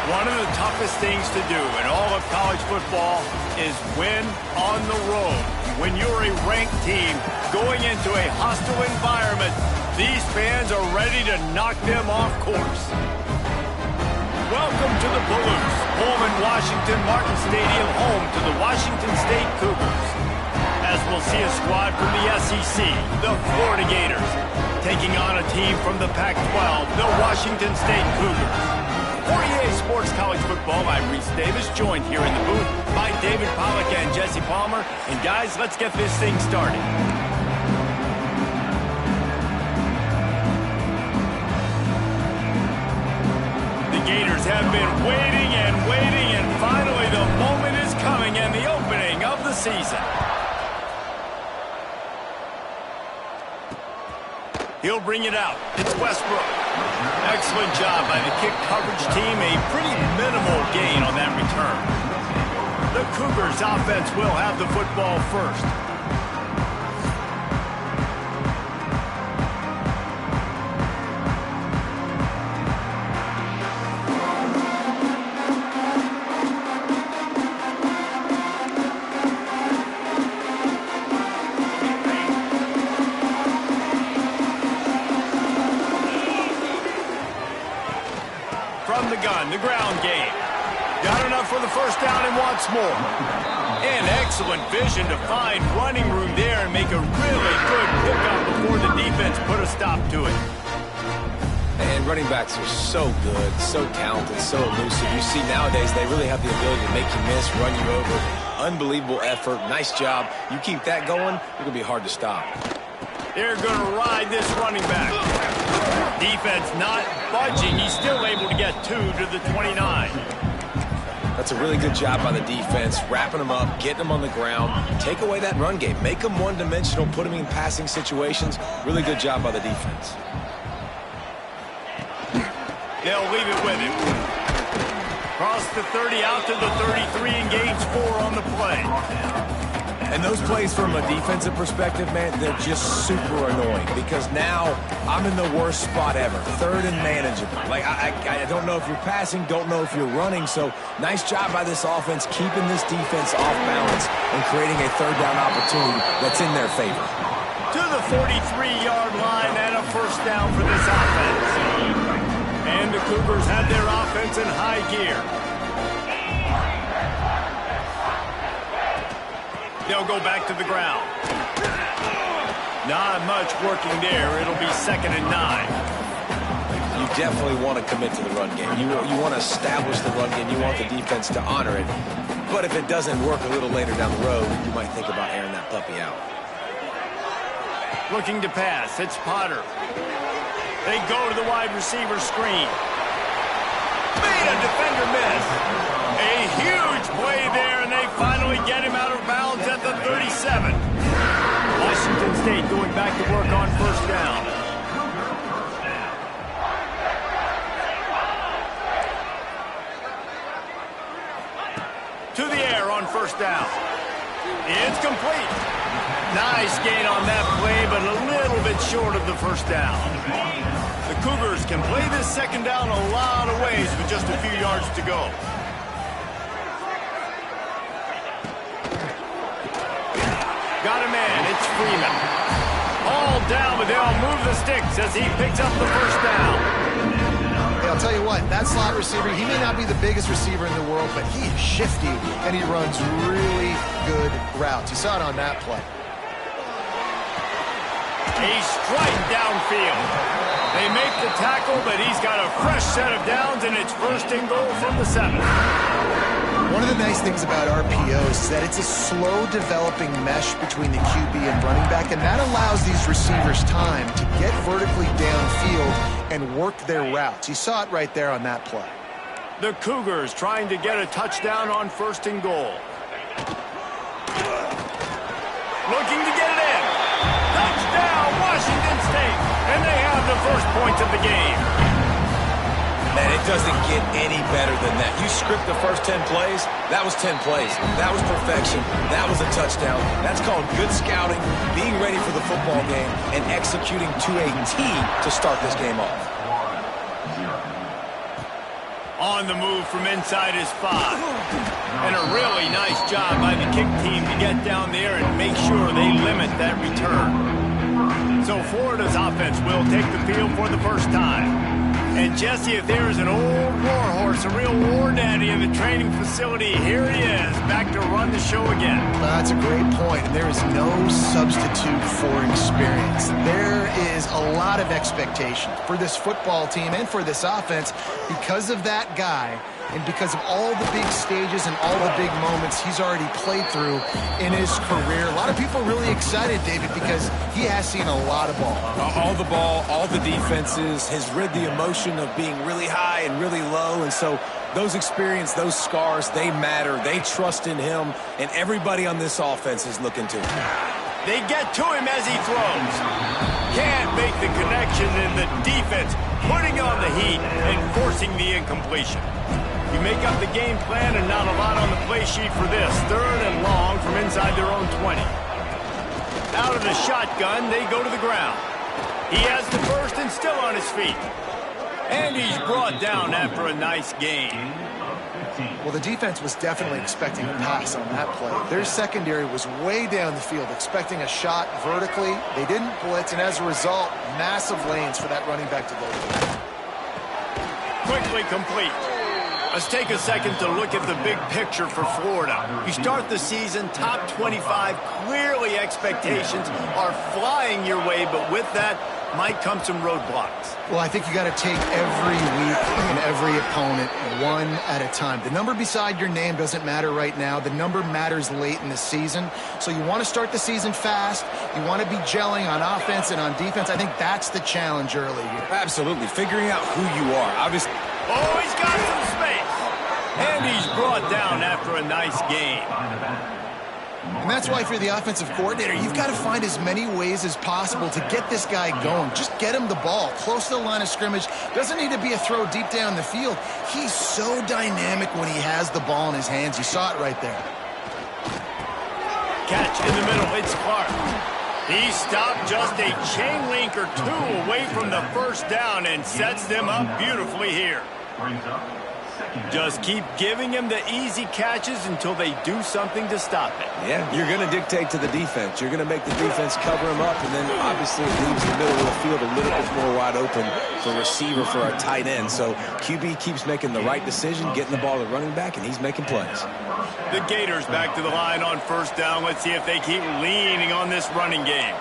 One of the toughest things to do in all of college football is win on the road. When you're a ranked team going into a hostile environment, these fans are ready to knock them off course. Welcome to the Palouse, home in Washington Martin Stadium, home to the Washington State Cougars. As we'll see a squad from the SEC, the Florida Gators, taking on a team from the Pac-12, the Washington State Cougars. For EA Sports College Football, I'm Reese Davis, joined here in the booth by David Pollack and Jesse Palmer. And guys, let's get this thing started. The Gators have been waiting, and finally the moment is coming and the opening of the season. He'll bring it out. It's Westbrook. Excellent job by the kick coverage team. A pretty minimal gain on that return. The Cougars offense will have the football first. From the gun, the ground game. Got enough for the first down and wants more. And excellent vision to find running room there and make a really good pickup before the defense put a stop to it. And running backs are so good, so talented, so elusive. You see nowadays they really have the ability to make you miss, run you over. Unbelievable effort. Nice job. You keep that going, it's going to be hard to stop. They're going to ride this running back. Defense not budging. He's still able to get 2 to the 29. That's a really good job by the defense, wrapping them up, getting them on the ground. Take away that run game. Make them one-dimensional, put them in passing situations. Really good job by the defense. They'll leave it with him. Cross the 30 out to the 33 and gains 4 on the play. And those plays from a defensive perspective, man, they're just super annoying because now I'm in the worst spot ever, third and manageable. Like, I don't know if you're passing, don't know if you're running, so nice job by this offense keeping this defense off balance and creating a third down opportunity that's in their favor. To the 43-yard line and a first down for this offense. And the Cougars have their offense in high gear. They'll go back to the ground. Not much working there. It'll be 2nd and 9. You definitely want to commit to the run game. You want to establish the run game. You want the defense to honor it. But if it doesn't work a little later down the road, you might think about airing that puppy out. Looking to pass. It's Potter. They go to the wide receiver screen. Made a defender miss. A huge play there, and they finally get him out of bounds at the 37. Washington State going back to work on first down. To the air on first down. It's complete. Nice gain on that play, but a little bit short of the first down. The Cougars can play this second down a lot of ways with just a few yards to go. Got a man, it's Freeman. All down, but they'll move the sticks as he picks up the first down. Hey, I'll tell you what, that slot receiver, he may not be the biggest receiver in the world, but he is shifty, and he runs really good routes. You saw it on that play. A strike downfield. They make the tackle, but he's got a fresh set of downs, and it's 1st and goal from the 7. One of the nice things about RPOs is that it's a slow-developing mesh between the QB and running back, and that allows these receivers time to get vertically downfield and work their routes. You saw it right there on that play. The Cougars trying to get a touchdown on 1st and goal. Looking to get it in. Touchdown, Washington State, and they have the first points of the game. Man, it doesn't get any better than that. You script the first 10 plays, that was 10 plays. That was perfection. That was a touchdown. That's called good scouting, being ready for the football game, and executing to a T to start this game off. On the move from inside his 5. And a really nice job by the kick team to get down there and make sure they limit that return. So Florida's offense will take the field for the first time. And Jesse, if there's an old warhorse, a real war daddy in the training facility, here he is, back to run the show again. That's a great point, and there is no substitute for experience. There is a lot of expectation for this football team and for this offense because of that guy and because of all the big stages and all the big moments he's already played through in his career. A lot of people are really excited, David, because he has seen a lot of ball. All the ball, all the defenses, has rid the emotion of being really high and really low, and so those experience, those scars, they matter. They trust in him, and everybody on this offense is looking to him. They get to him as he throws. Can't make the connection, and the defense putting on the heat and forcing the incompletion. You make up the game plan and not a lot on the play sheet for this. 3rd and long from inside their own 20. Out of the shotgun, they go to the ground. He has the first and still on his feet. And he's brought down after a nice gain. Well, the defense was definitely expecting a pass on that play. Their secondary was way down the field, expecting a shot vertically. They didn't blitz, and as a result, massive lanes for that running back to go to. Quickly complete. Let's take a second to look at the big picture for Florida. You start the season top 25. Clearly expectations are flying your way, but with that might come some roadblocks. Well, I think you got to take every week and every opponent one at a time. The number beside your name doesn't matter right now. The number matters late in the season. So you want to start the season fast. You want to be gelling on offense and on defense. I think that's the challenge early here. Absolutely. Figuring out who you are. Obviously. Oh, he's got some space. And he's brought down after a nice game. And that's why if you're the offensive coordinator, you've got to find as many ways as possible to get this guy going. Just get him the ball close to the line of scrimmage. Doesn't need to be a throw deep down the field. He's so dynamic when he has the ball in his hands. You saw it right there. Catch in the middle. It's Clark. He stopped just a chain link or 2 away from the first down and sets them up beautifully here. Just keep giving him the easy catches until they do something to stop it. Yeah, you're going to dictate to the defense. You're going to make the defense cover him up, and then obviously it leaves the middle of the field a little bit more wide open for receiver, for a tight end. So QB keeps making the right decision, getting the ball to running back, and he's making plays. The Gators back to the line on first down. Let's see if they keep leaning on this running game.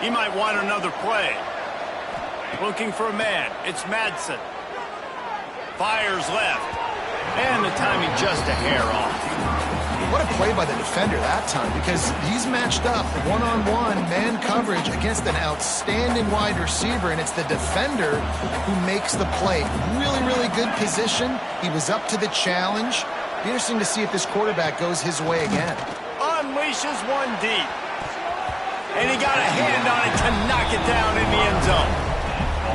He might want another play. Looking for a man. It's Madsen. Fires left. And the timing just a hair off. What a play by the defender that time, because he's matched up one-on-one man coverage against an outstanding wide receiver, and it's the defender who makes the play. Really, really good position. He was up to the challenge. Be interesting to see if this quarterback goes his way again. Unleashes one deep. And he got a hand on it to knock it down in the end zone.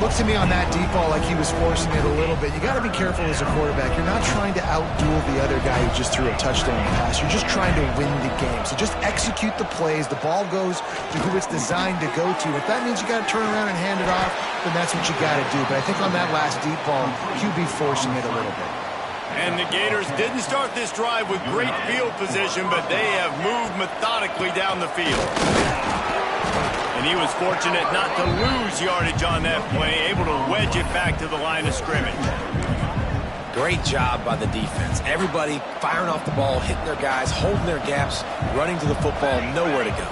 Looked to me on that deep ball like he was forcing it a little bit. You got to be careful as a quarterback. You're not trying to outduel the other guy who just threw a touchdown pass. You're just trying to win the game. So just execute the plays. The ball goes to who it's designed to go to. If that means you got to turn around and hand it off, then that's what you got to do. But I think on that last deep ball, QB forcing it a little bit. And the Gators didn't start this drive with great field position, but they have moved methodically down the field. And he was fortunate not to lose yardage on that play, able to wedge it back to the line of scrimmage. Great job by the defense. Everybody firing off the ball, hitting their guys, holding their gaps, running to the football, nowhere to go.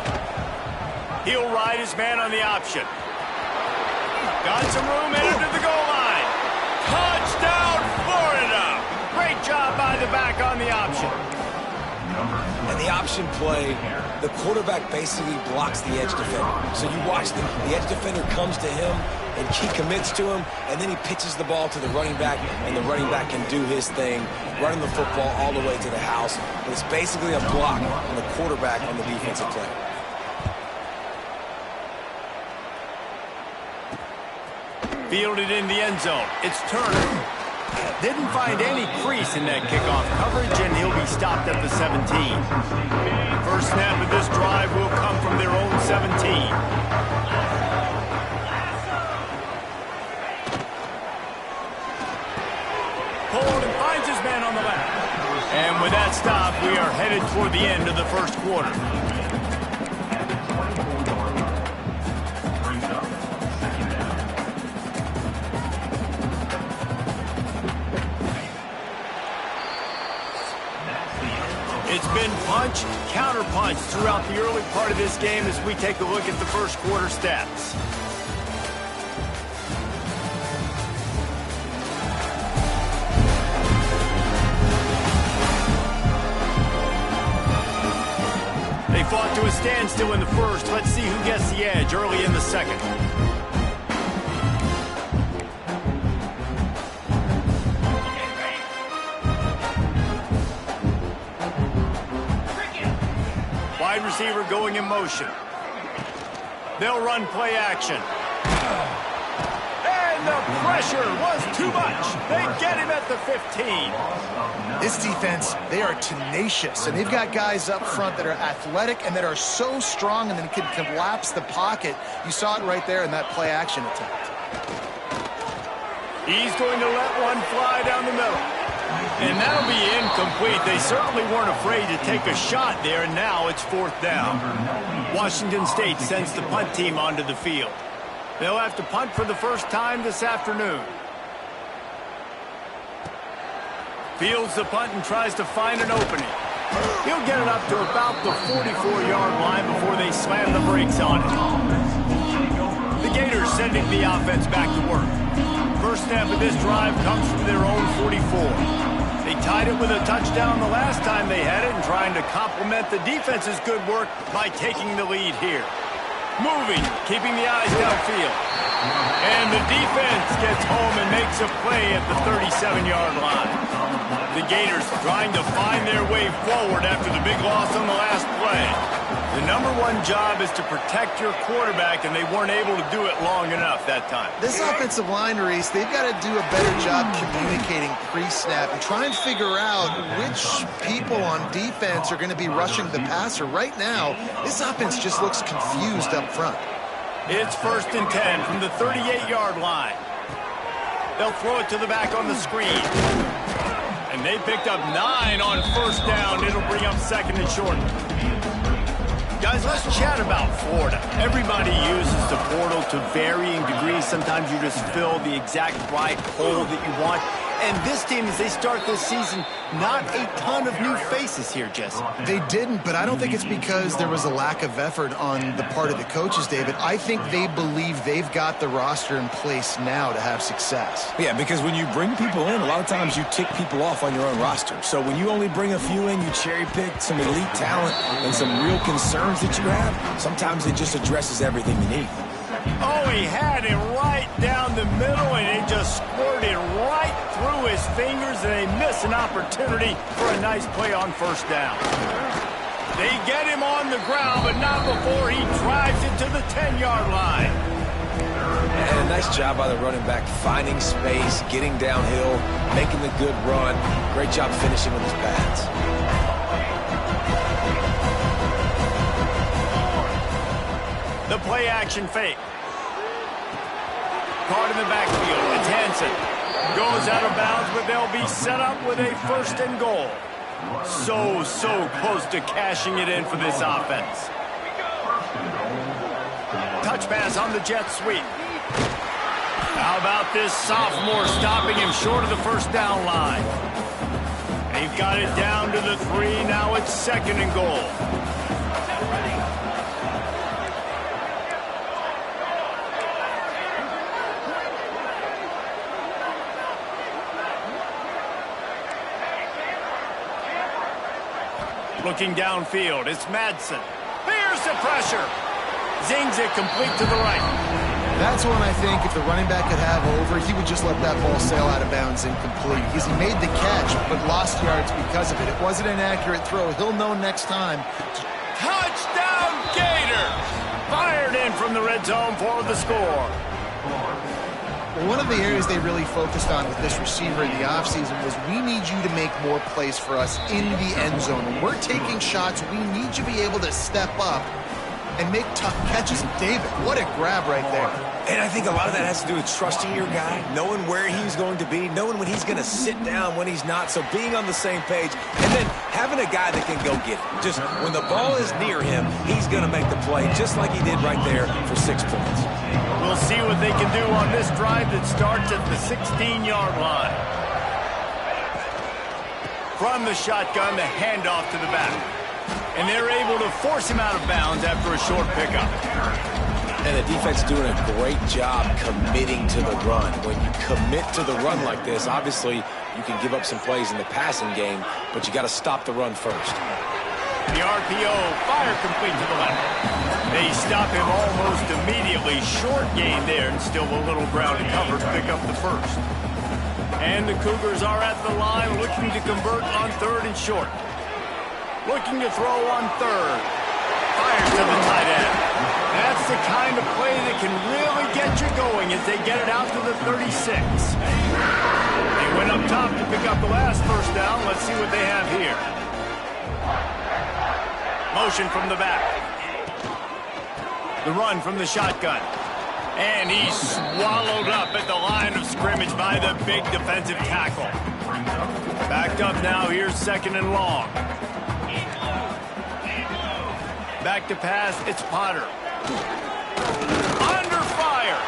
He'll ride his man on the option. Got some room, entered to the goal line. Touchdown, Florida! Great job by the back on the option. And the option play, the quarterback basically blocks the edge defender. So you watch the edge defender comes to him, and he commits to him, and then he pitches the ball to the running back, and the running back can do his thing, running the football all the way to the house. But it's basically a block on the quarterback on the defensive play. Fielded in the end zone. It's Turner. Didn't find any crease in that kickoff coverage, and he'll be stopped at the 17. First snap of this drive will come from their own 17. Hold and 10 on the left. And with that stop, we are headed toward the end of the first quarter. It's been punch, counter-punch throughout the early part of this game as we take a look at the first quarter stats. They fought to a standstill in the first. Let's see who gets the edge early in the second. Wide receiver going in motion. They'll run play action. And the pressure was too much. They get him at the 15. This defense, they are tenacious, and they've got guys up front that are athletic and that are so strong and then can collapse the pocket. You saw it right there in that play action attempt. He's going to let one fly down the middle. And that'll be incomplete. They certainly weren't afraid to take a shot there, and now it's fourth down. Washington State sends the punt team onto the field. They'll have to punt for the first time this afternoon. Fields the punt and tries to find an opening. He'll get it up to about the 44-yard line before they slam the brakes on it. The Gators sending the offense back to work. First snap of this drive comes from their own 44. They tied it with a touchdown the last time they had it and trying to complement the defense's good work by taking the lead here. Moving, keeping the eyes downfield. And the defense gets home and makes a play at the 37-yard line. The Gators trying to find their way forward after the big loss on the last play. The number one job is to protect your quarterback, and they weren't able to do it long enough that time. This offensive line, Reese, they've got to do a better job communicating pre-snap and try and figure out which people on defense are going to be rushing the passer. Right now, this offense just looks confused up front. It's 1st and 10 from the 38-yard line. They'll throw it to the back on the screen. And they picked up 9 on first down. It'll bring up 2nd and short. Guys, let's chat about Florida. Everybody uses the portal to varying degrees. Sometimes you just fill the exact right hole that you want. And this team, as they start this season, not a ton of new faces here, Jesse. They didn't, but I don't think it's because there was a lack of effort on the part of the coaches, David. I think they believe they've got the roster in place now to have success. Yeah, because when you bring people in, a lot of times you tick people off on your own roster. So when you only bring a few in, you cherry-pick some elite talent and some real concerns that you have, sometimes it just addresses everything you need. Oh, he had it right down the middle, and it just squirted right through his fingers, and they miss an opportunity for a nice play on first down. They get him on the ground, but not before he drives it to the 10-yard line. And a nice job by the running back, finding space, getting downhill, making the good run. Great job finishing with his pads. The play action fake. Caught in the backfield. It's Hansen. Goes out of bounds, but they'll be set up with a 1st and goal. So close to cashing it in for this offense. Touch pass on the jet sweep. How about this sophomore stopping him short of the first down line? They've got it down to the 3. Now it's 2nd and goal. Looking downfield, it's Madsen. Here's the pressure. Zings it complete to the right. That's one I think if the running back could have over, he would just let that ball sail out of bounds incomplete. Because he made the catch, but lost yards because of it. It wasn't an accurate throw. He'll know next time. Touchdown, Gators! Fired in from the red zone for the score. One of the areas they really focused on with this receiver in the offseason was we need you to make more plays for us in the end zone. When we're taking shots, we need you to be able to step up and make tough catches. David, what a grab right there. And I think a lot of that has to do with trusting your guy, knowing where he's going to be, knowing when he's going to sit down, when he's not, so being on the same page, and then having a guy that can go get it. Just when the ball is near him, he's going to make the play, just like he did right there for 6 points. We'll see what they can do on this drive that starts at the 16-yard line. From the shotgun, the handoff to the back. And they're able to force him out of bounds after a short pickup. And the defense doing a great job committing to the run. When you commit to the run like this, obviously you can give up some plays in the passing game, but you got to stop the run first. The RPO, fire complete to the left. They stop him almost immediately. Short gain there, and still a little ground to cover to pick up the first. And the Cougars are at the line looking to convert on 3rd and short. Looking to throw on 3rd. Fires to the tight end. That's the kind of play that can really get you going as they get it out to the 36. They went up top to pick up the last first down. Let's see what they have here. Motion from the back. The run from the shotgun. And he's swallowed up at the line of scrimmage by the big defensive tackle. Backed up now, here's 2nd and long. Back to pass, it's Potter. Under fire.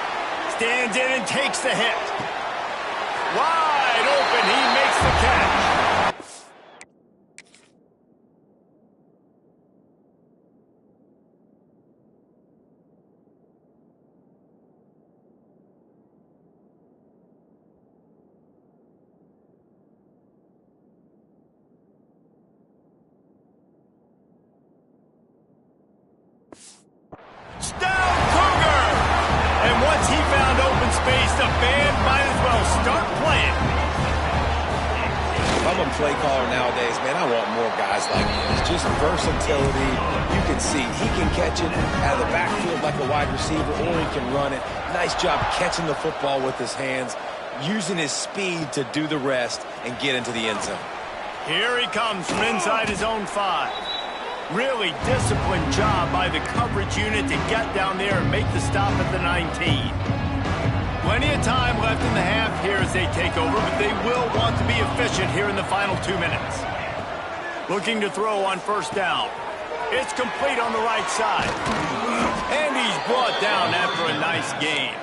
Stands in and takes the hit. Wide open, he makes the catch. Down Cougar! And once he found open space, the band might as well start playing. If I'm a play caller nowadays, man, I want more guys like this. Just versatility. You can see he can catch it out of the backfield like a wide receiver, or he can run it. Nice job catching the football with his hands, using his speed to do the rest and get into the end zone. Here he comes from inside his own 5. Really disciplined job by the coverage unit to get down there and make the stop at the 19. Plenty of time left in the half here as they take over, but they will want to be efficient here in the final 2 minutes. Looking to throw on 1st down. It's complete on the right side. And he's brought down after a nice gain.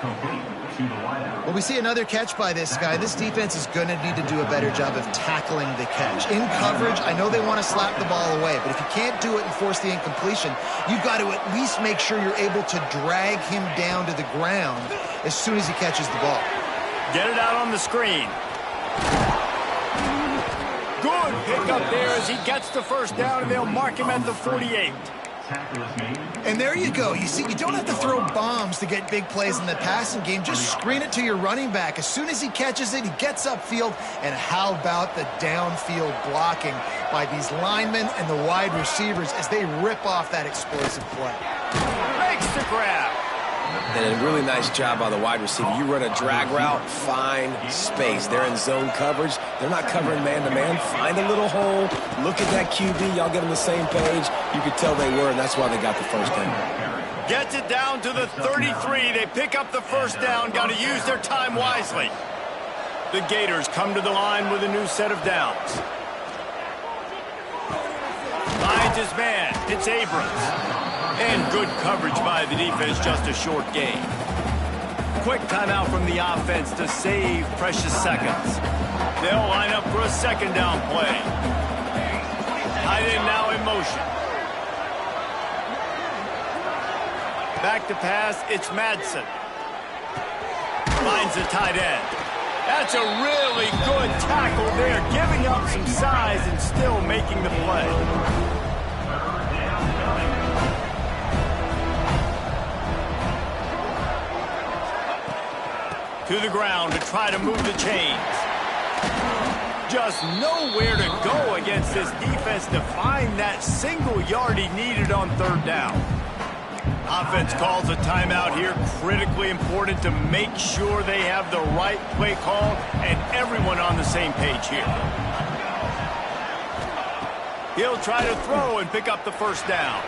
Well, we see another catch by this guy. This defense is going to need to do a better job of tackling the catch. In coverage, I know they want to slap the ball away, but if you can't do it and force the incompletion, you've got to at least make sure you're able to drag him down to the ground as soon as he catches the ball. Get it out on the screen. Good pick up there as he gets the 1st down, and they'll mark him at the 48. And there you go. You see, you don't have to throw bombs to get big plays in the passing game. Just screen it to your running back. As soon as he catches it, he gets upfield. And how about the downfield blocking by these linemen and the wide receivers as they rip off that explosive play? Makes the grab. And a really nice job by the wide receiver. You run a drag route, find space. They're in zone coverage. They're not covering man-to-man. Find a little hole. Look at that QB. Y'all get on the same page. You could tell they were, and that's why they got the 1st down. Gets it down to the 33. They pick up the 1st down. Got to use their time wisely. The Gators come to the line with a new set of downs. Finds his man. It's Abrams. And good coverage by the defense, just a short gain. Quick timeout from the offense to save precious seconds. They'll line up for a 2nd down play. Tight end now in motion. Back to pass, it's Madsen. Finds the tight end. That's a really good tackle there, giving up some size and still making the play. To the ground to try to move the chains. Just nowhere to go against this defense to find that single yard he needed on 3rd down. Offense calls a timeout here. Critically important to make sure they have the right play call and everyone on the same page here. He'll try to throw and pick up the 1st down.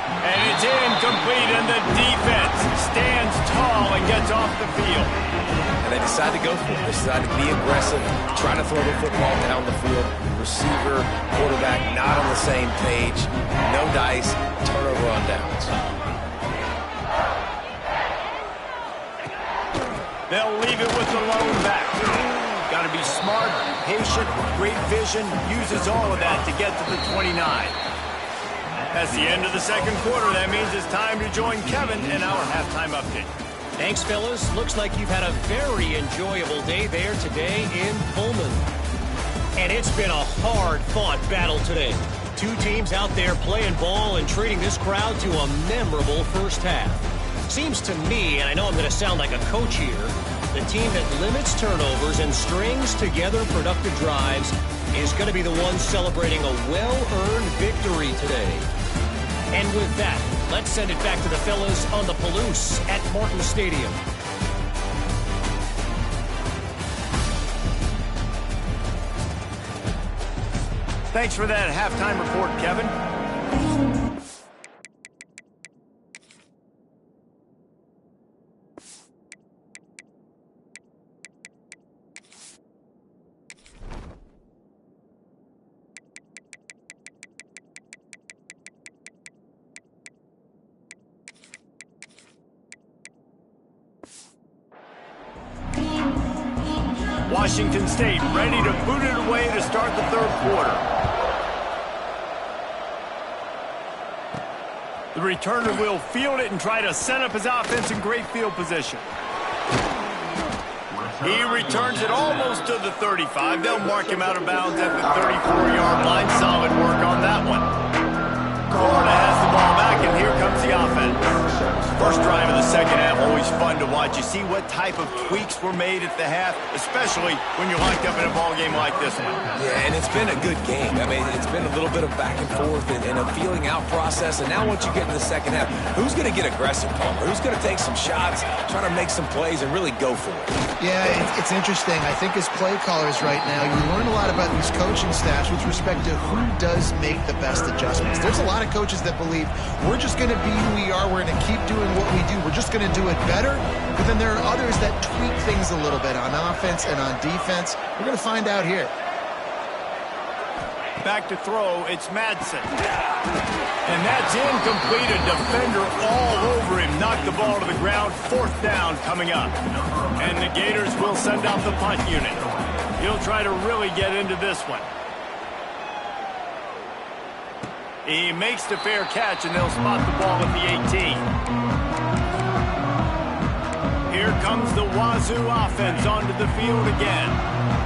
And it's incomplete, and the defense stands tall and gets off the field. And they decide to go for it. They decide to be aggressive, try to throw the football down the field. Receiver, quarterback, not on the same page. No dice, turnover on downs. They'll leave it with the lone back. Got to be smart, patient, great vision, uses all of that to get to the 29. That's the end of the second quarter. That means it's time to join Kevin in our halftime update. Thanks, fellas. Looks like you've had a very enjoyable day there today in Pullman. And it's been a hard-fought battle today. Two teams out there playing ball and treating this crowd to a memorable first half. Seems to me, and I know I'm going to sound like a coach here, the team that limits turnovers and strings together productive drives is going to be the one celebrating a well-earned victory today. And with that, let's send it back to the fellas on the Palouse at Martin Stadium. Thanks for that halftime report, Kevin. Washington State ready to boot it away to start the third quarter. The returner will field it and try to set up his offense in great field position. He returns it almost to the 35. They'll mark him out of bounds at the 34-yard line. Solid work on that one. Florida has the ball back, and here comes the offense. First drive of the second half, always fun to watch. You see what type of tweaks were made at the half, especially when you're locked up in a ball game like this one. Yeah, and it's been a good game. I mean, it's been a little bit of back and forth and a feeling out process. And now once you get in the second half, who's going to get aggressive, Palmer? Who's going to take some shots, try to make some plays, and really go for it? Yeah, it's interesting. I think as play callers right now, you learn a lot about these coaching staffs with respect to who does make the best adjustments. There's a lot of coaches that believe we're just going to be who we are. We're going to keep doing what we do. We're just going to do it better. But then there are others that tweak things a little bit on offense and on defense. We're going to find out here. Back to throw, it's Madsen. And that's incomplete. A defender all over him. Knocked the ball to the ground. Fourth down coming up. And the Gators will send out the punt unit. He'll try to really get into this one. He makes the fair catch, and they'll spot the ball at the 18. Here comes the Wazoo offense onto the field again.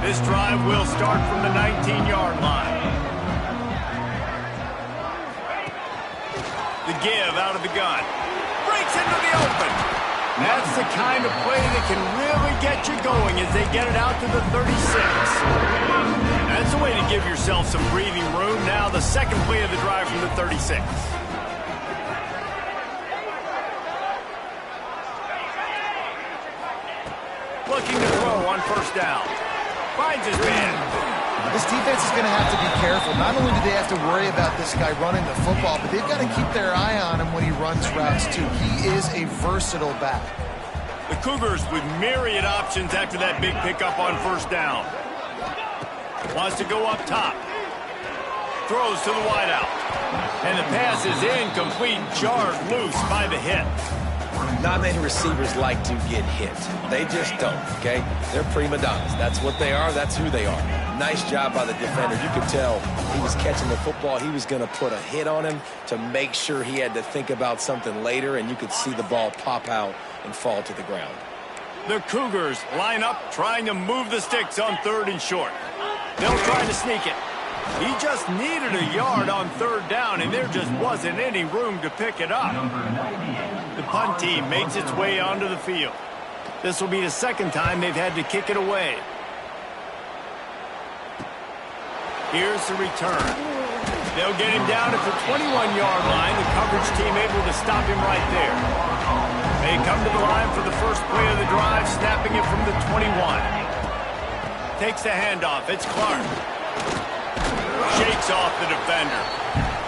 This drive will start from the 19-yard line. The give out of the gun. Breaks into the open. That's the kind of play that can really get you going as they get it out to the 36. That's a way to give yourself some breathing room. Now the second play of the drive from the 36. Looking to throw on first down. Finds his man. This defense is going to have to be careful. Not only do they have to worry about this guy running the football, but they've got to keep their eye on him when he runs routes, too. He is a versatile back. The Cougars with myriad options after that big pickup on first down. Wants to go up top. Throws to the wideout. And the pass is incomplete, jarred loose by the hit. Not many receivers like to get hit. They just don't, okay? They're prima donnas. That's what they are. That's who they are. Nice job by the defender. You could tell he was catching the football. He was going to put a hit on him to make sure he had to think about something later, and you could see the ball pop out and fall to the ground. The Cougars line up trying to move the sticks on third and short. They'll try to sneak it. He just needed a yard on third down, and there just wasn't any room to pick it up. The punt team makes its way onto the field. This will be the second time they've had to kick it away. Here's the return. They'll get him down at the 21-yard line. The coverage team able to stop him right there. They come to the line for the first play of the drive, snapping it from the 21. Takes the handoff. It's Clark. Shakes off the defender.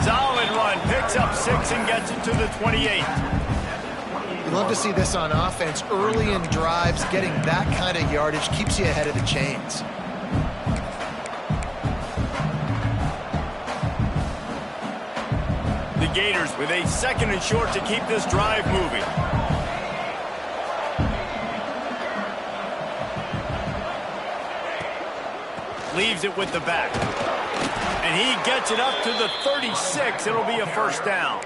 Solid run, picks up 6 and gets it to the 28. You love to see this on offense. Early in drives, getting that kind of yardage keeps you ahead of the chains. The Gators with a 2nd and short to keep this drive moving. Leaves it with the back. And he gets it up to the 36. It'll be a first down.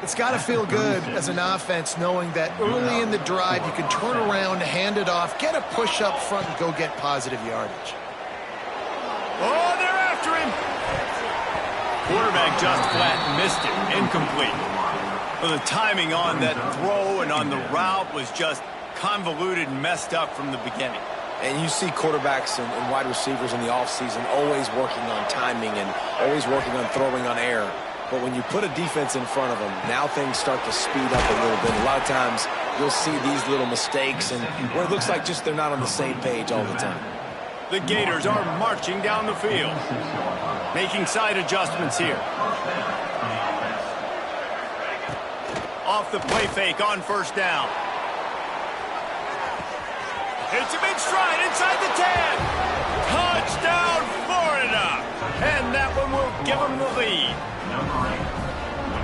It's got to feel good as an offense knowing that early in the drive you can turn around, hand it off, get a push up front, and go get positive yardage. Oh, they're after him. Quarterback just flat missed it. Incomplete. Well, the timing on that throw and on the route was just convoluted and messed up from the beginning. And you see quarterbacks and wide receivers in the offseason always working on timing and always working on throwing on air. But when you put a defense in front of them, now things start to speed up a little bit. A lot of times you'll see these little mistakes and where it looks like just they're not on the same page all the time. The Gators are marching down the field, making side adjustments here. Off the play fake on first down. Hits him in stride inside the 10. Touchdown, Florida. And that one will give them the lead.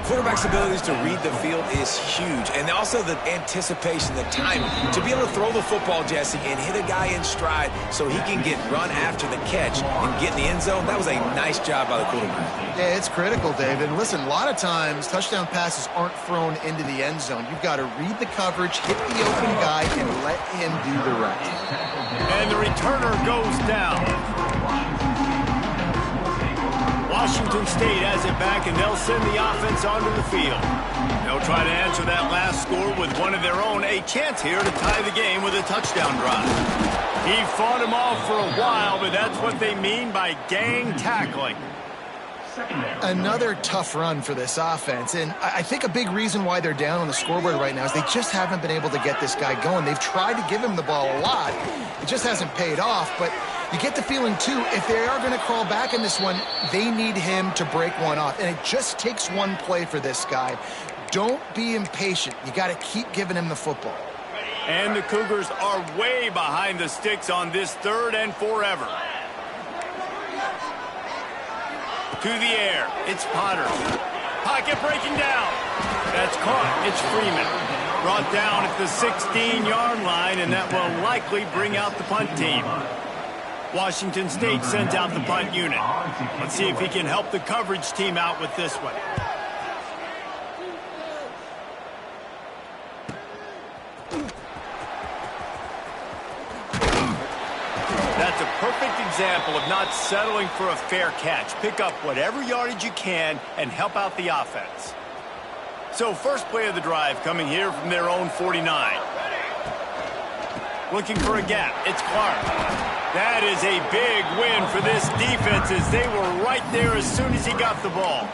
Quarterback's abilities to read the field is huge. And also the anticipation, the timing. To be able to throw the football, Jesse, and hit a guy in stride so he can get run after the catch and get in the end zone, that was a nice job by the quarterback. Yeah, it's critical, David. And listen, a lot of times touchdown passes aren't thrown into the end zone. You've got to read the coverage, hit the open guy, and let him do the rest. And the returner goes down. Washington State has it back, and they'll send the offense onto the field. They'll try to answer that last score with one of their own. A chance here to tie the game with a touchdown drive. He fought him off for a while, but that's what they mean by gang tackling. Another tough run for this offense, and I think a big reason why they're down on the scoreboard right now is they just haven't been able to get this guy going. They've tried to give him the ball a lot. It just hasn't paid off, but you get the feeling, too, if they are going to crawl back in this one, they need him to break one off, and it just takes one play for this guy. Don't be impatient. You got to keep giving him the football. And the Cougars are way behind the sticks on this 3rd and forever. To the air, it's Potter. Pocket breaking down. That's caught. It's Freeman. Brought down at the 16-yard line, and that will likely bring out the punt team. Washington State sends out the punt unit. Let's see if he can help the coverage team out with this one. That's a perfect example of not settling for a fair catch. Pick up whatever yardage you can and help out the offense. So first play of the drive coming here from their own 49. Looking for a gap. It's Clark. That is a big win for this defense as they were right there as soon as he got the ball.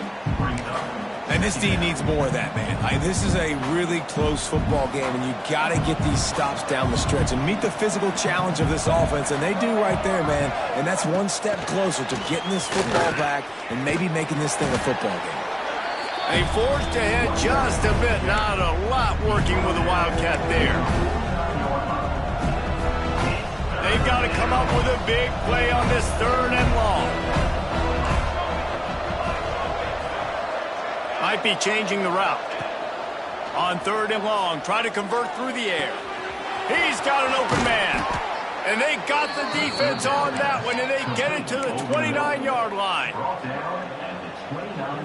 And this team needs more of that, man. This is a really close football game, and you got to get these stops down the stretch and meet the physical challenge of this offense, and they do right there, man. And that's one step closer to getting this football back and maybe making this thing a football game. They forced ahead just a bit. Not a lot working with the Wildcat there. They've got to come up with a big play on this 3rd and long. Might be changing the route. On 3rd and long, try to convert through the air. He's got an open man. And they got the defense on that one, and they get it to the 29-yard line.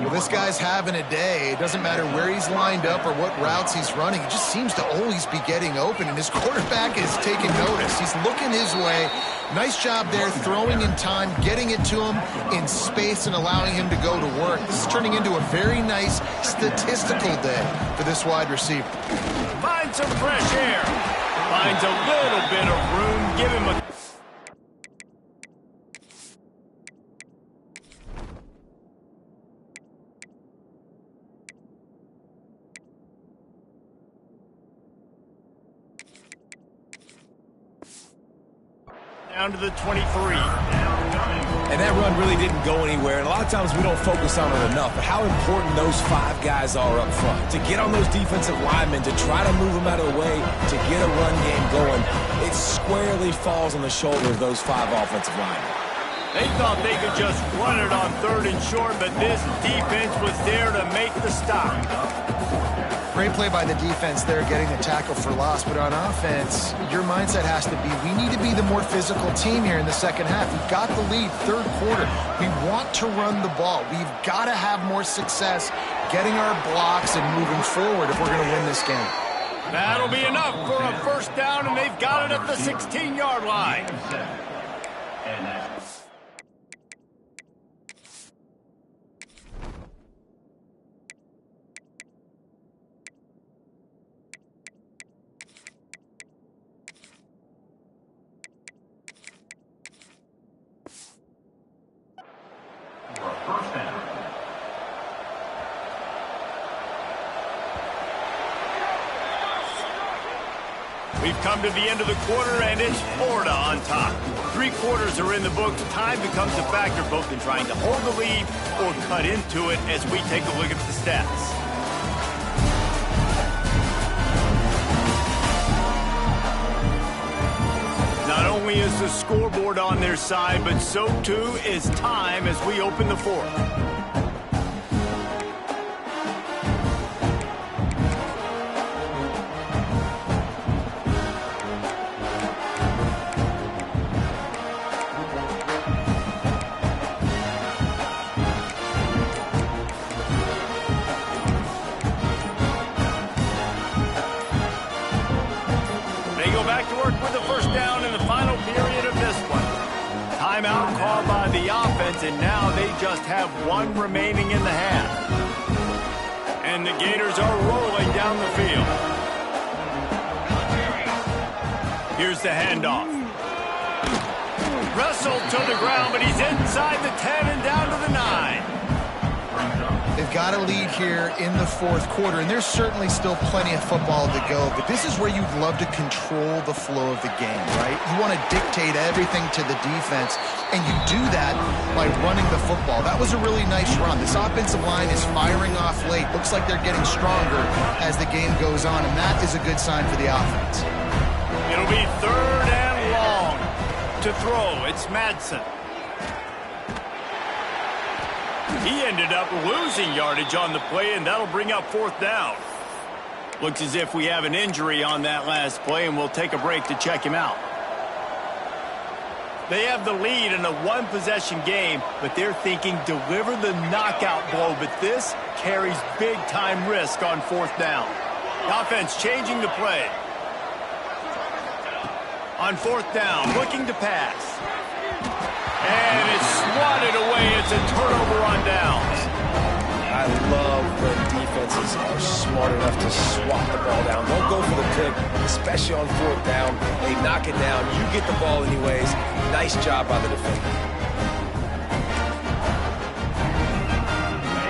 Well, this guy's having a day. It doesn't matter where he's lined up or what routes he's running. He just seems to always be getting open, and his quarterback is taking notice. He's looking his way. Nice job there, throwing in time, getting it to him in space and allowing him to go to work. This is turning into a very nice statistical day for this wide receiver. Finds some fresh air. Finds a little bit of room. Give him a... down to the 23. And that run really didn't go anywhere. And a lot of times we don't focus on it enough. But how important those 5 guys are up front. To get on those defensive linemen, to try to move them out of the way, to get a run game going, it squarely falls on the shoulder of those 5 offensive linemen. They thought they could just run it on 3rd and short, but this defense was there to make the stop. Great play by the defense there, getting the tackle for loss. But on offense, your mindset has to be, we need to be the more physical team here in the second half. We've got the lead, 3rd quarter. We want to run the ball. We've got to have more success getting our blocks and moving forward if we're going to win this game. That'll be enough for a 1st down, and they've got it at the 16-yard line. We've come to the end of the quarter, and it's Florida on top. 3 quarters are in the books. Time becomes a factor both in trying to hold the lead or cut into it as we take a look at the stats. Not only is the scoreboard on their side, but so too is time as we open the 4th. Timeout called by the offense, and now they just have 1 remaining in the half. And the Gators are rolling down the field. Here's the handoff. Wrestled to the ground, but he's inside the 10 and down to the 9. They've got a lead here in the 4th quarter, and there's certainly still plenty of football to go, but this is where you'd love to control the flow of the game, right? You want to dictate everything to the defense, and you do that by running the football. That was a really nice run. This offensive line is firing off late. Looks like they're getting stronger as the game goes on, and that is a good sign for the offense. It'll be 3rd and long to throw. It's Madsen. He ended up losing yardage on the play, and that'll bring up 4th down. Looks as if we have an injury on that last play, and we'll take a break to check him out. They have the lead in a 1-possession game, but they're thinking deliver the knockout blow, but this carries big-time risk on 4th down. The offense changing the play. On 4th down, looking to pass. And it's swatted away. It's a turnover on downs. I love when defenses are smart enough to swat the ball down. Don't go for the pick, especially on 4th down. They knock it down. You get the ball anyways. Nice job by the defender.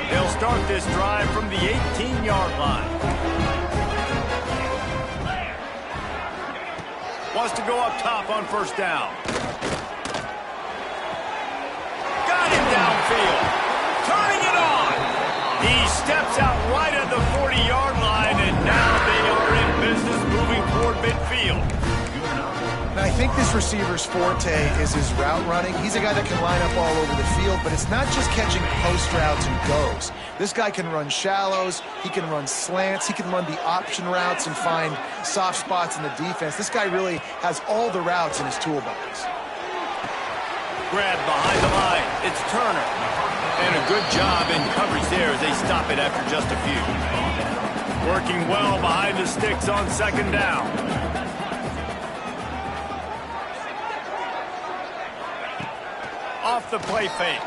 They'll start this drive from the 18-yard line. Wants to go up top on 1st down. Downfield, turning it on. He steps out right at the 40-yard line, and now they are in business moving toward midfield. Now, I think this receiver's forte is his route running. He's a guy that can line up all over the field, but it's not just catching post routes and goes. This guy can run shallows, he can run slants, he can run the option routes and find soft spots in the defense. This guy really has all the routes in his toolbox. Grab behind the line. It's Turner. And a good job in coverage there as they stop it after just a few. Working well behind the sticks on 2nd down. Off the play fake.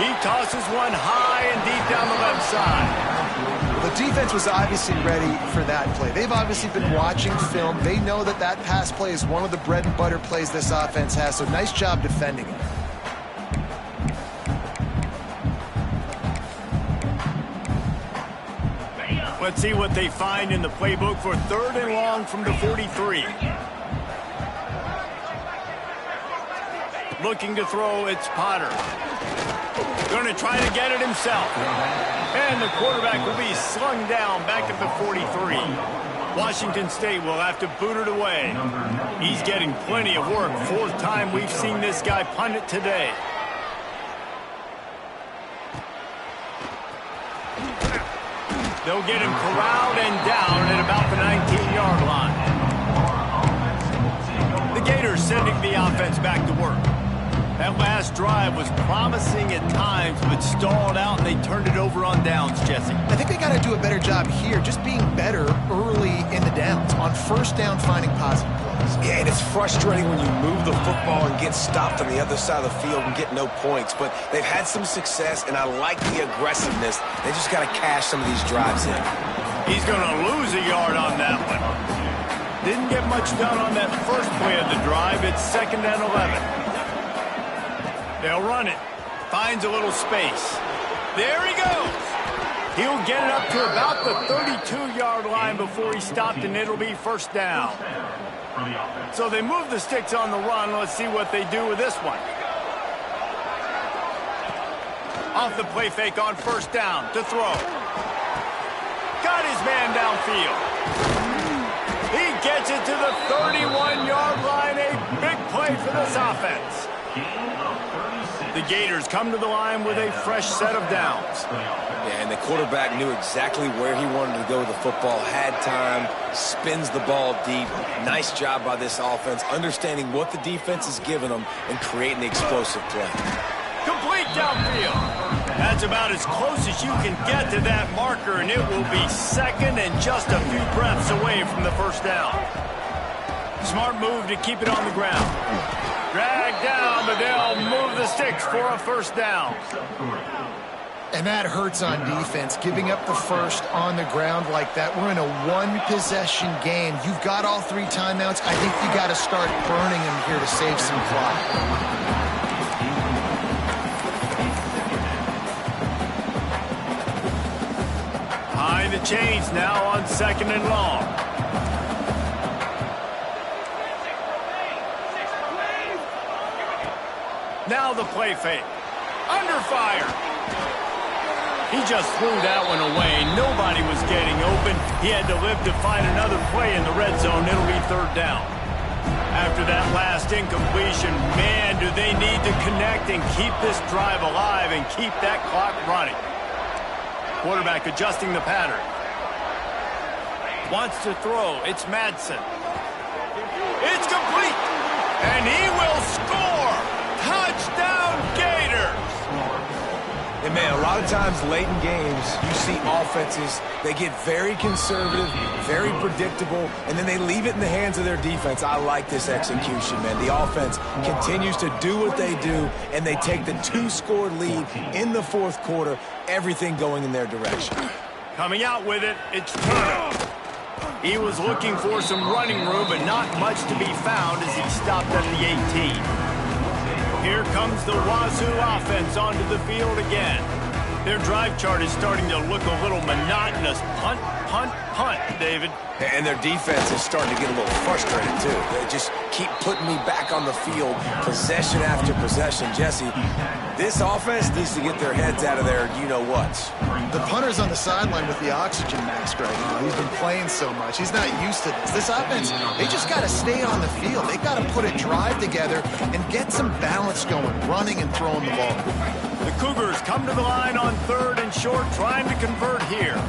He tosses one high and deep down the left side. The defense was obviously ready for that play. They've obviously been watching film. They know that that pass play is one of the bread and butter plays this offense has, so nice job defending it. Let's see what they find in the playbook for 3rd and long from the 43. Looking to throw, it's Potter. Going to try to get it himself. And the quarterback will be slung down back at the 43. Washington State will have to boot it away. He's getting plenty of work. Fourth time we've seen this guy punt it today. They'll get him corralled and down at about the 19-yard line. The Gators sending the offense back to work. That last drive was promising at times, but stalled out, and they turned it over on downs, Jesse. I think they got to do a better job here, just being better early in the downs, on first down finding positive plays. Yeah, and it's frustrating when you move the football and get stopped on the other side of the field and get no points, but they've had some success, and I like the aggressiveness. They just got to cash some of these drives in. He's going to lose a yard on that one. Didn't get much done on that first play of the drive. It's 2nd and 11. They'll run it. Finds a little space. There he goes. He'll get it up to about the 32-yard line before he stopped, and it'll be first down. So they move the sticks on the run. Let's see what they do with this one. Off the play fake on first down to throw. Got his man downfield. He gets it to the 31-yard line. A big play for this offense. The Gators come to the line with a fresh set of downs. Yeah, and the quarterback knew exactly where he wanted to go with the football, had time, spins the ball deep. Nice job by this offense, understanding what the defense is giving them and creating the explosive play. Complete downfield. That's about as close as you can get to that marker, and it will be second and just a few breaths away from the first down. Smart move to keep it on the ground. Drag down, but they'll move the sticks for a first down. And that hurts on defense, giving up the first on the ground like that. We're in a one-possession game. You've got all 3 timeouts. I think you got to start burning them here to save some clock. Behind the chains now on 2nd and long. Now the play fake. Under fire. He just threw that one away. Nobody was getting open. He had to live to find another play in the red zone. It'll be 3rd down. After that last incompletion, man, do they need to connect and keep this drive alive and keep that clock running. Quarterback adjusting the pattern. Wants to throw. It's Madsen. It's complete. And he will score. Touchdown, Gators! And, man, a lot of times late in games, you see offenses, they get very conservative, very predictable, and then they leave it in the hands of their defense. I like this execution, man. The offense continues to do what they do, and they take the 2-score lead in the 4th quarter, everything going in their direction. Coming out with it, it's Turner. He was looking for some running room, but not much to be found as he stopped at the 18. Here comes the Wazoo offense onto the field again. Their drive chart is starting to look a little monotonous. Punt, punt, punt, David. And their defense is starting to get a little frustrated, too. They just keep putting me back on the field, possession after possession. Jesse, this offense needs to get their heads out of their you-know-whats. The punter's on the sideline with the oxygen mask right now. He's been playing so much. He's not used to this. This offense, they just got to stay on the field. They got to put a drive together and get some balance going, running and throwing the ball. The Cougars come to the line on 3rd and short, trying to convert here.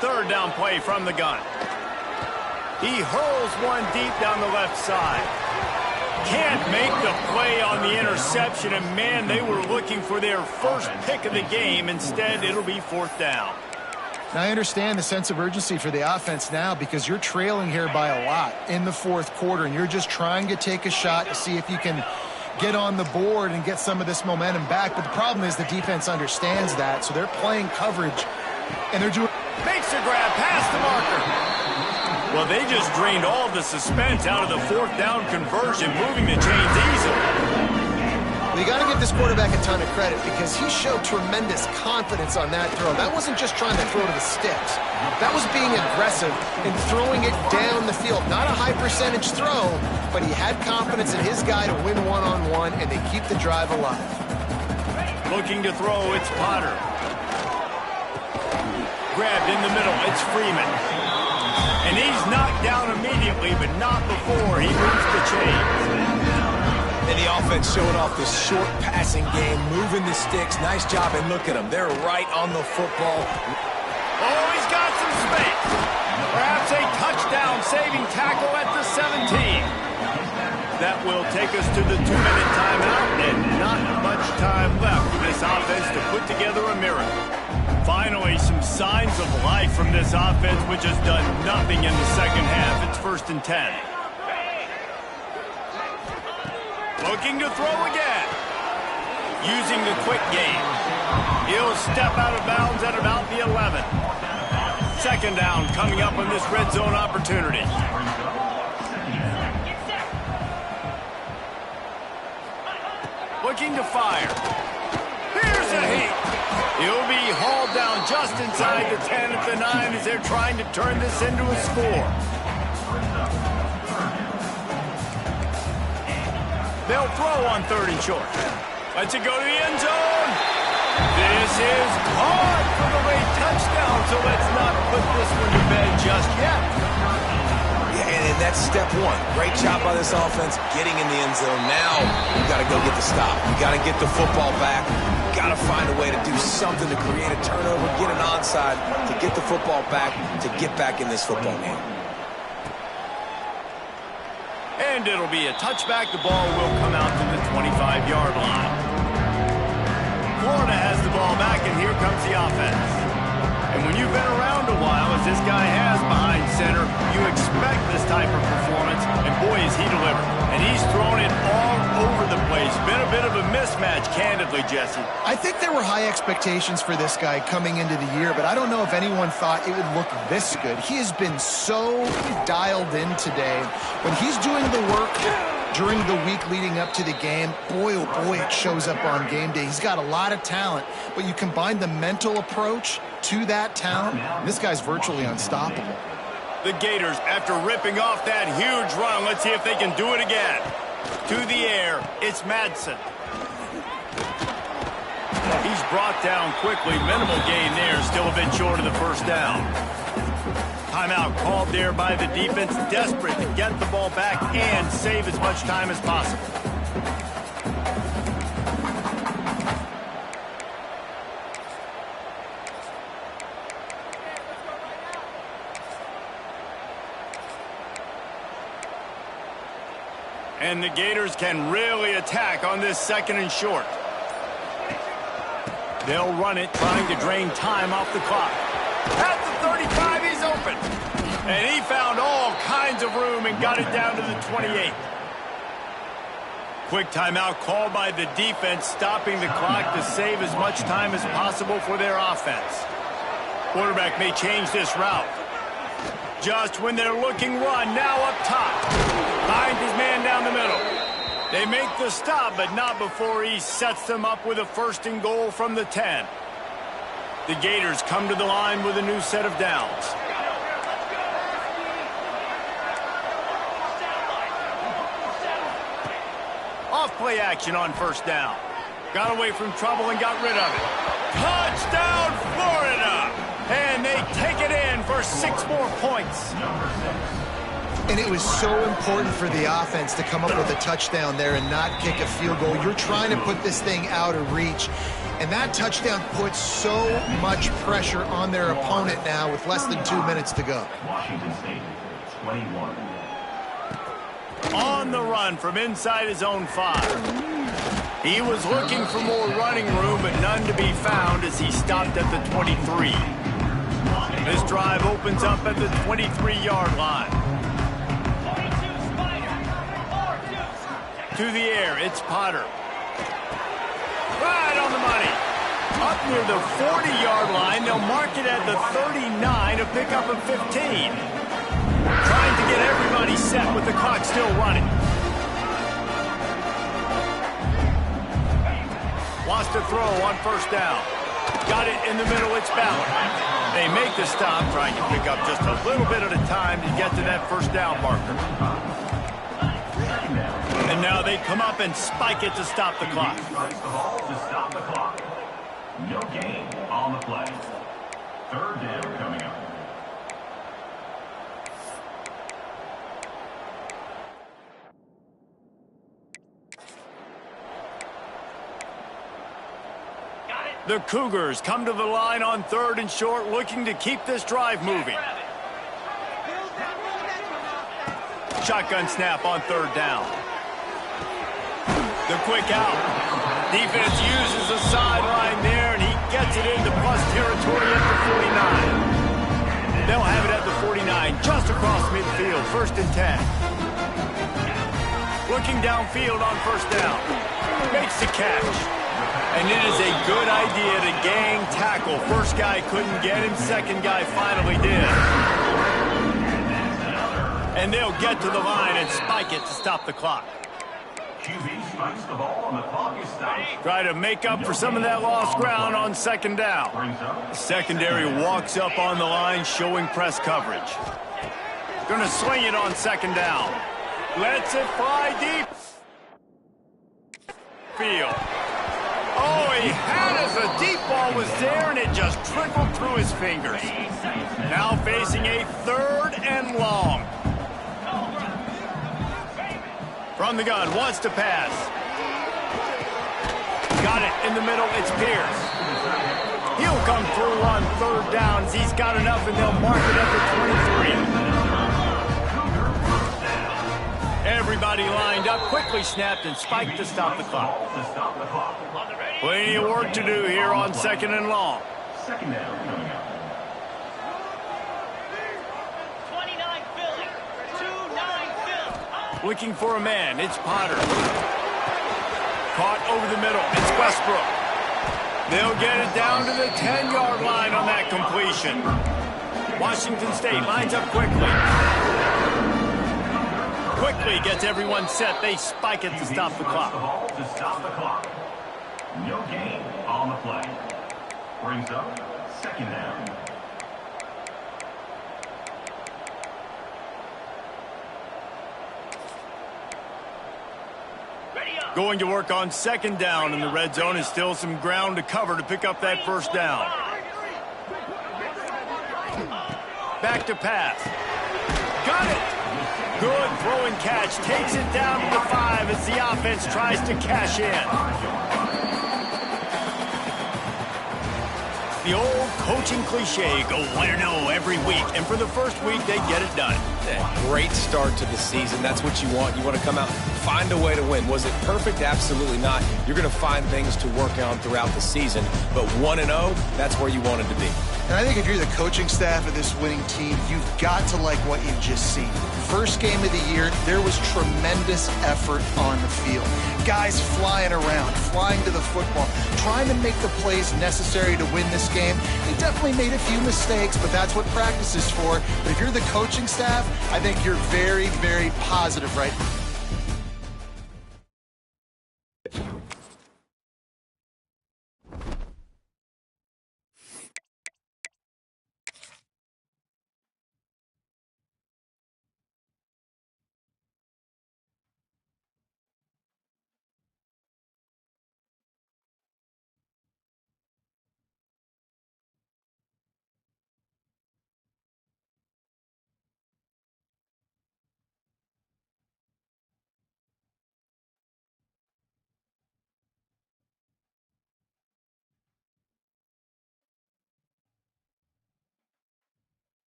3rd down play from the gun. He hurls one deep down the left side. Can't make the play on the interception, and man, they were looking for their first pick of the game. Instead, it'll be 4th down. Now, I understand the sense of urgency for the offense now because you're trailing here by a lot in the 4th quarter, and you're just trying to take a shot to see if you can get on the board and get some of this momentum back. But the problem is the defense understands that, so they're playing coverage, and they're doing... Makes a grab past the marker. Well, they just drained all the suspense out of the 4th down conversion, moving the chains easily. you got to give this quarterback a ton of credit because he showed tremendous confidence on that throw. That wasn't just trying to throw to the sticks. That was being aggressive and throwing it down the field. Not a high percentage throw, but he had confidence in his guy to win one-on-one, and they keep the drive alive. Looking to throw, it's Potter. Grabbed in the middle, it's Freeman. And he's knocked down immediately, but not before he moves the chains. And the offense showing off the short passing game, moving the sticks. Nice job, and look at them. They're right on the football. Oh, he's got some space. Perhaps a touchdown-saving tackle at the 17. That will take us to the 2-minute timeout, and not much time left for this offense to put together a miracle. Finally, some signs of life from this offense, which has done nothing in the second half. It's 1st and 10. Looking to throw again. Using the quick game. He'll step out of bounds at about the 11. 2nd down coming up on this red zone opportunity. Looking to fire. Here's a heat. He'll be hauled down just inside the 10 at the 9 as they're trying to turn this into a score. They'll throw on 3rd and short. Lets it go to the end zone. This is caught for the late touchdown, so let's not put this one to bed just yet. Yeah, and that's step one. Great job by this offense getting in the end zone. Now you got to go get the stop. You got to get the football back. You got to find a way to do something to create a turnover, get an onside, to get the football back, to get back in this football game. And it'll be a touchback. The ball will come out to the 25-yard line. Florida has the ball back, and here comes the offense. And when you've been around a while, as this guy has behind center, you expect this type of performance, and boy, is he delivered. And he's thrown it all over the place. Been a bit of a mismatch, candidly, Jesse. I think there were high expectations for this guy coming into the year, but I don't know if anyone thought it would look this good. He has been so dialed in today. When he's doing the work during the week leading up to the game, boy, oh boy, it shows up on game day. He's got a lot of talent, but you combine the mental approach to that talent, this guy's virtually unstoppable. The Gators, after ripping off that huge run, let's see if they can do it again. To the air, it's Madsen. He's brought down quickly. Minimal gain there, still a bit short of the 1st down. Timeout called there by the defense, desperate to get the ball back and save as much time as possible. And the Gators can really attack on this 2nd and short. They'll run it, trying to drain time off the clock. At the 35, he's open. And he found all kinds of room and got it down to the 28. Quick timeout called by the defense, stopping the clock to save as much time as possible for their offense. Quarterback may change this route. Just when they're looking run, now up top. Finds his man down the middle. They make the stop, but not before he sets them up with a 1st and goal from the 10. The Gators come to the line with a new set of downs. Off play action on 1st down. Got away from trouble and got rid of it. Touchdown, Florida! And they take it in for 6 more points. And it was so important for the offense to come up with a touchdown there and not kick a field goal. You're trying to put this thing out of reach. And that touchdown puts so much pressure on their opponent now with less than 2 minutes to go. Washington State, 21. On the run from inside his own 5. He was looking for more running room, but none to be found as he stopped at the 23. This drive opens up at the 23-yard line. To the air, it's Potter. Right on the money. Up near the 40-yard line, they'll mark it at the 39, a pickup of 15. Trying to get everybody set with the clock still running. Wants to throw on first down. Got it in the middle, it's Ballard. They make the stop, trying to pick up just a little bit at a time to get to that first down marker. And now they come up and spike it to stop the clock. Strikes the ball to stop the clock. No gain on the play. Third down coming up. The Cougars come to the line on 3rd and short, looking to keep this drive moving. Shotgun snap on 3rd down. The quick out. Defense uses the sideline there, and he gets it into plus territory at the 49. They'll have it at the 49, just across midfield, 1st and 10. Looking downfield on 1st down. Makes the catch. And it is a good idea to gang tackle. First guy couldn't get him, second guy finally did. And they'll get to the line and spike it to stop the clock. QB spikes the ball and the clock is stopped. Try to make up for some of that lost ground on 2nd down. The secondary walks up on the line, showing press coverage. Gonna swing it on 2nd down. Lets it fly deep. Field. Oh, he had as the deep ball was there, and it just trickled through his fingers. Now facing a 3rd and long. From the gun, wants to pass. Got it in the middle, it's Pierce. He'll come through on 3rd downs. He's got enough, and they'll mark it at the 23. Everybody lined up, quickly snapped and spiked to stop the clock. Plenty of work to do here on 2nd and long. 2nd down coming up. 29 Philly. 2-9 Philly. Looking for a man, it's Potter. Caught over the middle, it's Westbrook. They'll get it down to the 10-yard line on that completion. Washington State lines up quickly. Quickly gets everyone set. They spike it to stop the clock. To stop the clock. No gain on the play. Brings up 2nd down. Going to work on 2nd down, and the red zone is still some ground to cover to pick up that 1st down. Back to pass. Got it. Good throw and catch. Takes it down to the 5 as the offense tries to cash in. The old coaching cliche, go 1-0 every week. And for the first week, they get it done. Great start to the season. That's what you want. You want to come out, find a way to win. Was it perfect? Absolutely not. You're going to find things to work on throughout the season. But 1-0, that's where you wanted to be. And I think if you're the coaching staff of this winning team, you've got to like what you've just seen. First game of the year, there was tremendous effort on the field. Guys flying around, flying to the football, trying to make the plays necessary to win this game. They definitely made a few mistakes, but that's what practice is for. But if you're the coaching staff, I think you're very, very positive right now.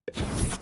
it.